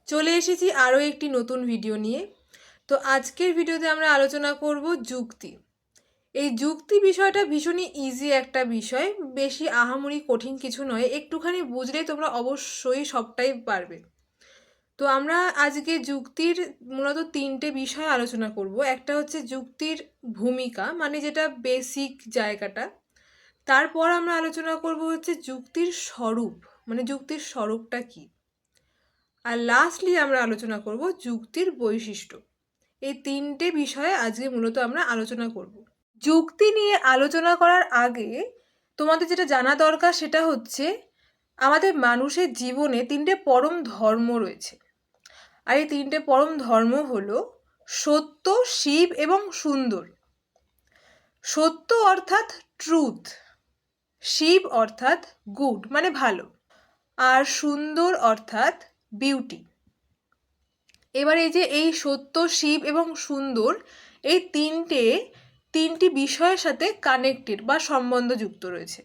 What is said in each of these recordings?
চলে এসেছি আরও একটি নতুন ভিডিও নিয়ে। তো আজকের ভিডিওতে আমরা আলোচনা করব যুক্তি। এই যুক্তি বিষয়টা ভীষণই ইজি একটা বিষয়, বেশি আহামরি কঠিন কিছু নয়, একটুখানি বুঝলেই তোমরা অবশ্যই সবটাই পারবে। তো আমরা আজকে যুক্তির মূলত তিনটে বিষয় আলোচনা করব। একটা হচ্ছে যুক্তির ভূমিকা, মানে যেটা বেসিক জায়গাটা। তারপর আমরা আলোচনা করব হচ্ছে যুক্তির স্বরূপ, মানে যুক্তির স্বরূপটা কী। আর লাস্টলি আমরা আলোচনা করব যুক্তির বৈশিষ্ট্য। এই তিনটে বিষয়ে আজকে মূলত আমরা আলোচনা করব। যুক্তি নিয়ে আলোচনা করার আগে তোমাদের যেটা জানা দরকার সেটা হচ্ছে আমাদের মানুষের জীবনে তিনটে পরম ধর্ম রয়েছে। আর এই তিনটে পরম ধর্ম হলো সত্য, শিব এবং সুন্দর। সত্য অর্থাৎ ট্রুথ, শিব অর্থাৎ গুড মানে ভালো, আর সুন্দর অর্থাৎ বিউটি। এবার এই যে এই সত্য, শিব এবং সুন্দর, এই তিনটি বিষয়ের সাথে কানেক্টেড বা সম্বন্ধযুক্ত রয়েছে।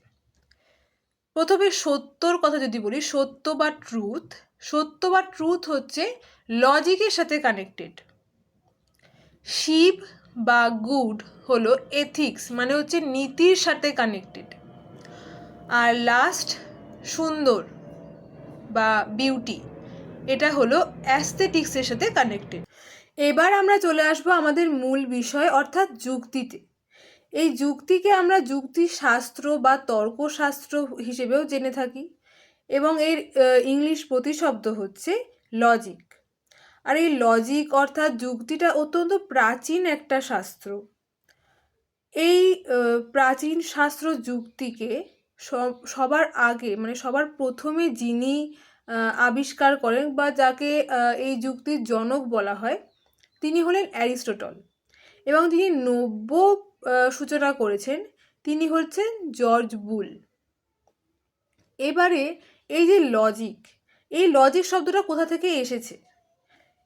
প্রথমে সত্যর কথা যদি বলি, সত্য বা ট্রুথ হচ্ছে লজিকের সাথে কানেক্টেড। শিব বা গুড হলো এথিক্স, মানে হচ্ছে নীতির সাথে কানেক্টেড। আর লাস্ট সুন্দর বা বিউটি, এটা হলো অ্যাস্থেটিক্সের সাথে কানেক্টেড। এবার আমরা চলে আসবো আমাদের মূল বিষয় অর্থাৎ যুক্তিতে। এই যুক্তিকে আমরা যুক্তিশাস্ত্র বা তর্কশাস্ত্র হিসেবেও জেনে থাকি, এবং এর ইংলিশ প্রতিশব্দ হচ্ছে লজিক। আর এই লজিক অর্থাৎ যুক্তিটা অত্যন্ত প্রাচীন একটা শাস্ত্র। এই প্রাচীন শাস্ত্র যুক্তিকে সবার আগে, মানে সবার প্রথমে যিনি আবিষ্কার করেন বা যাকে এই যুক্তির জনক বলা হয়, তিনি হলেন অ্যারিস্টটল। এবং তিনি নব্য সূচনা করেছেন, তিনি হচ্ছেন জর্জ বুল। এবারে এই যে লজিক, এই লজিক শব্দটা কোথা থেকে এসেছে?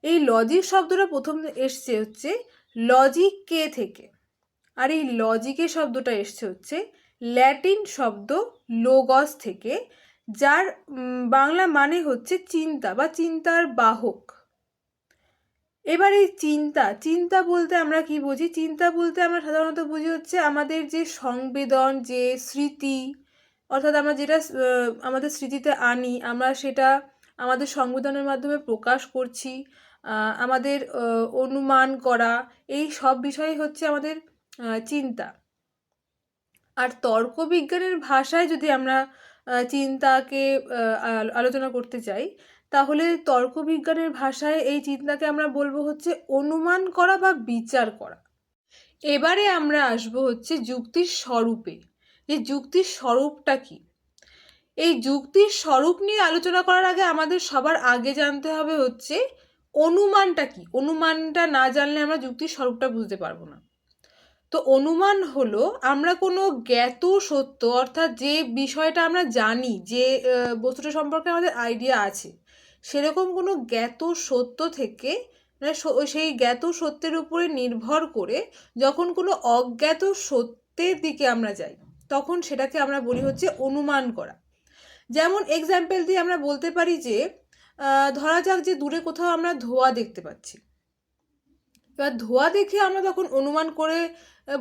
এই লজিক শব্দটা প্রথম এসছে হচ্ছে লজিক কে থেকে। আর এই লজিকের শব্দটা এসছে হচ্ছে ল্যাটিন শব্দ লোগস থেকে, যার বাংলা মানে হচ্ছে চিন্তা বা চিন্তার বাহক। এবার এই চিন্তা বলতে আমরা কি বুঝি? চিন্তা বলতে আমরা সাধারণত বুঝি হচ্ছে আমাদের যে সংবেদন, যে স্মৃতি, অর্থাৎ আমরা যেটা আমাদের স্মৃতিতে আনি, আমরা সেটা আমাদের সংবেদনের মাধ্যমে প্রকাশ করছি, আমাদের অনুমান করা, এই সব বিষয়ই হচ্ছে আমাদের চিন্তা। আর তর্কবিজ্ঞানের ভাষায় যদি আমরা চিন্তাকে আলোচনা করতে চাই, তাহলে তর্কবিজ্ঞানের ভাষায় এই চিন্তাকে আমরা বলবো হচ্ছে অনুমান করা বা বিচার করা। এবারে আমরা আসবো হচ্ছে যুক্তির স্বরূপে, যে যুক্তির স্বরূপটা কি। এই যুক্তির স্বরূপ নিয়ে আলোচনা করার আগে আমাদের সবার আগে জানতে হবে হচ্ছে অনুমানটা কি। অনুমানটা না জানলে আমরা যুক্তির স্বরূপটা বুঝতে পারবো না। তো অনুমান হলো আমরা কোনো জ্ঞাত সত্য, অর্থাৎ যে বিষয়টা আমরা জানি, যে বস্তুটা সম্পর্কে আমাদের আইডিয়া আছে, সেরকম কোনো জ্ঞাত সত্য থেকে, মানে সেই জ্ঞাত সত্যের উপরে নির্ভর করে যখন কোনো অজ্ঞাত সত্যের দিকে আমরা যাই, তখন সেটাকে আমরা বলি হচ্ছে অনুমান করা। যেমন এক্সাম্পল দিয়ে আমরা বলতে পারি যে ধরা যাক যে দূরে কোথাও আমরা ধোঁয়া দেখতে পাচ্ছি। এবার ধোঁয়া দেখে আমরা তখন অনুমান করে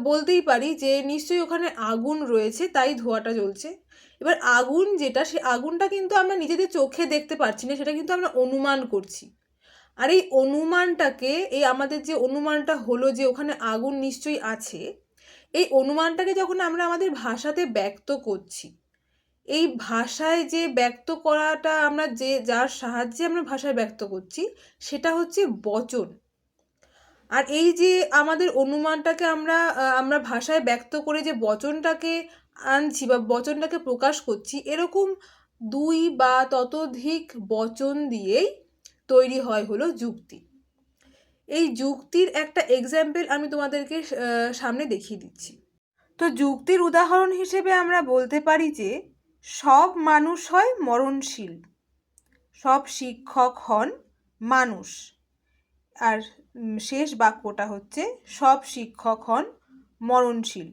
বলতেই পারি যে নিশ্চয়ই ওখানে আগুন রয়েছে, তাই ধোঁয়াটা জ্বলছে। এবার আগুন যেটা, সেই আগুনটা কিন্তু আমরা নিজেদের চোখে দেখতে পাচ্ছি না, সেটা কিন্তু আমরা অনুমান করছি। আর এই অনুমানটাকে, এই আমাদের যে অনুমানটা হলো যে ওখানে আগুন নিশ্চয়ই আছে, এই অনুমানটাকে যখন আমরা আমাদের ভাষাতে ব্যক্ত করছি, এই ভাষায় যে ব্যক্ত করাটা আমরা যার সাহায্যে আমরা ভাষায় ব্যক্ত করছি, সেটা হচ্ছে বচন। আর এই যে আমাদের অনুমানটাকে আমরা ভাষায় ব্যক্ত করে যে বচনটাকে আনছি বা বচনটাকে প্রকাশ করছি, এরকম দুই বা ততোধিক বচন দিয়েই তৈরি হয় হলো যুক্তি। এই যুক্তির একটা এক্সাম্পল আমি তোমাদেরকে সামনে দেখিয়ে দিচ্ছি। তো যুক্তির উদাহরণ হিসেবে আমরা বলতে পারি যে সব মানুষ হয় মরণশীল, সব শিক্ষক হন মানুষ। আর শেষ বাক্যটা হচ্ছে সব শিক্ষক হন মরণশীল।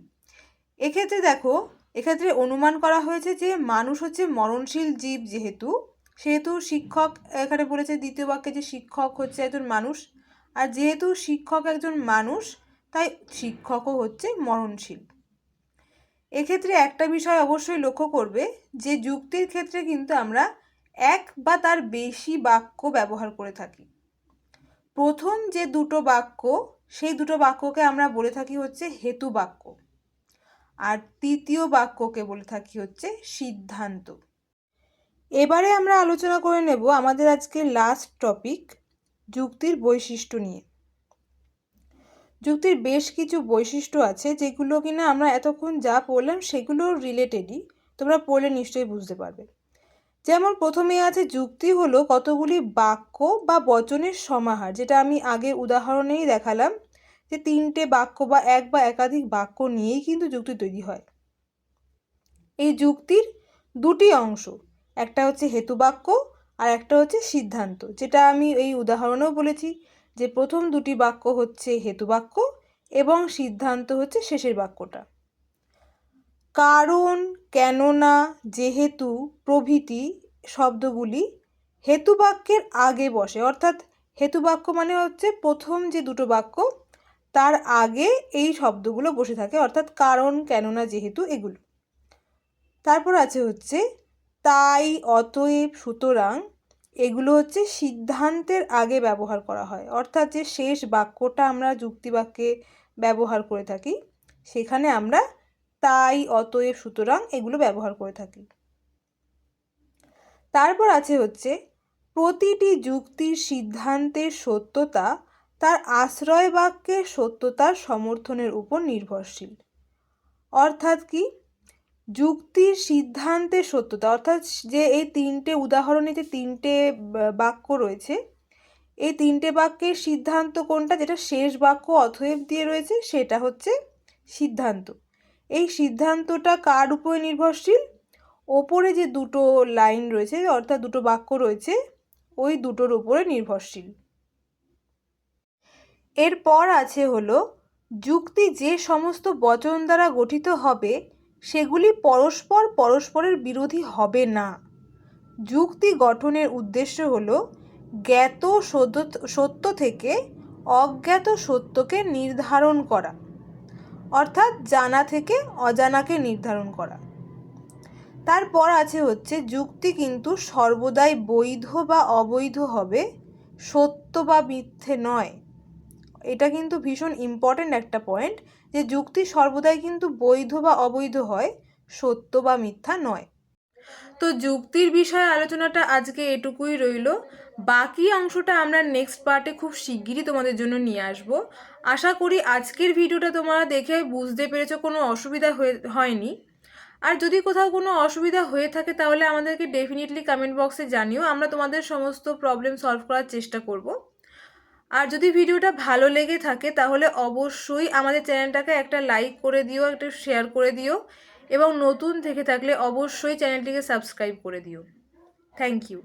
এক্ষেত্রে দেখো, এক্ষেত্রে অনুমান করা হয়েছে যে মানুষ হচ্ছে মরণশীল জীব, যেহেতু সেহেতু শিক্ষক এখানে বলেছে দ্বিতীয় বাক্যে যে শিক্ষক হচ্ছে একজন মানুষ, আর যেহেতু শিক্ষক একজন মানুষ তাই শিক্ষকও হচ্ছে মরণশীল। এক্ষেত্রে একটা বিষয় অবশ্যই লক্ষ্য করবে যে যুক্তির ক্ষেত্রে কিন্তু আমরা এক বা তার বেশি বাক্য ব্যবহার করে থাকি। প্রথম যে দুটো বাক্য সেই দুটো বাক্যকে আমরা বলে থাকি হচ্ছে হেতু বাক্য, আর তৃতীয় বাক্যকে বলে থাকি হচ্ছে সিদ্ধান্ত। এবারে আমরা আলোচনা করে নেব আমাদের আজকে লাস্ট টপিক যুক্তির বৈশিষ্ট্য নিয়ে। যুক্তির বেশ কিছু বৈশিষ্ট্য আছে যেগুলো কিনা আমরা এতক্ষণ যা পড়লাম সেগুলো রিলেটেডই, তোমরা পড়লে নিশ্চয়ই বুঝতে পারবে। যেমন প্রথমে আছে যুক্তি হলো কতগুলি বাক্য বা বচনের সমাহার, যেটা আমি আগে উদাহরণেই দেখালাম যে তিনটে বাক্য বা এক বা একাধিক বাক্য নিয়েই কিন্তু যুক্তি তৈরি হয়। এই যুক্তির দুটি অংশ, একটা হচ্ছে হেতু বাক্য আর একটা হচ্ছে সিদ্ধান্ত, যেটা আমি এই উদাহরণেও বলেছি যে প্রথম দুটি বাক্য হচ্ছে হেতু বাক্য এবং সিদ্ধান্ত হচ্ছে শেষের বাক্যটা। কারণ, কেননা, যেহেতু প্রভৃতি শব্দগুলি হেতু বাক্যের আগে বসে, অর্থাৎ হেতু বাক্য মানে হচ্ছে প্রথম যে দুটো বাক্য তার আগে এই শব্দগুলো বসে থাকে, অর্থাৎ কারণ, কেননা, যেহেতু এগুলো। তারপর আছে হচ্ছে তাই, অতএব, সুতরাং, এগুলো হচ্ছে সিদ্ধান্তের আগে ব্যবহার করা হয়, অর্থাৎ যে শেষ বাক্যটা আমরা যুক্তি বাক্যে ব্যবহার করে থাকি সেখানে আমরা তাই, অতএব, সুতরাং এগুলো ব্যবহার করে থাকি। তারপর আছে হচ্ছে প্রতিটি যুক্তির সিদ্ধান্তের সত্যতা তার আশ্রয় বাক্যের সত্যতার সমর্থনের উপর নির্ভরশীল। অর্থাৎ কি, যুক্তির সিদ্ধান্তের সত্যতা, অর্থাৎ যে এই তিনটে উদাহরণে যে তিনটে বাক্য রয়েছে এই তিনটে বাক্যের সিদ্ধান্ত কোনটা, যেটা শেষ বাক্য অতএব দিয়ে রয়েছে সেটা হচ্ছে সিদ্ধান্ত। এই সিদ্ধান্তটা কার উপরে নির্ভরশীল, ওপরে যে দুটো লাইন রয়েছে অর্থাৎ দুটো বাক্য রয়েছে ওই দুটোর উপরে নির্ভরশীল। এরপর আছে হলো যুক্তি যে সমস্ত বচন দ্বারা গঠিত হবে সেগুলি পরস্পরের বিরোধী হবে না। যুক্তি গঠনের উদ্দেশ্য হলো জ্ঞাত সত্য থেকে অজ্ঞাত সত্যকে নির্ধারণ করা, অর্থাৎ জানা থেকে অজানাকে নির্ধারণ করা। তারপর আছে হচ্ছে যুক্তি কিন্তু সর্বদাই বৈধ বা অবৈধ হবে, সত্য বা মিথ্যে নয়। এটা কিন্তু ভীষণ ইম্পর্ট্যান্ট একটা পয়েন্ট যে যুক্তি সর্বদাই কিন্তু বৈধ বা অবৈধ হয়, সত্য বা মিথ্যা নয়। তো যুক্তির বিষয়ে আলোচনাটা আজকে এটুকুই রইল। বাকি অংশটা আমরা নেক্সট পার্টে খুব শিগগিরই তোমাদের জন্য নিয়ে আসব। আশা করি আজকের ভিডিওটা তোমরা দেখে বুঝতে পেরেছো, কোনো অসুবিধা হয়নি। আর যদি কোথাও কোনো অসুবিধা হয়ে থাকে তাহলে আমাদেরকে ডেফিনেটলি কমেন্ট বক্সে জানিও, আমরা তোমাদের সমস্ত প্রবলেম সলভ করার চেষ্টা করব। আর যদি ভিডিওটা ভালো লেগে থাকে তাহলে অবশ্যই আমাদের চ্যানেলটাকে একটা লাইক করে দিও, একটা শেয়ার করে দিও, এবং নতুন থেকে থাকলে অবশ্যই চ্যানেলটিকে সাবস্ক্রাইব করে দিও। Thank you.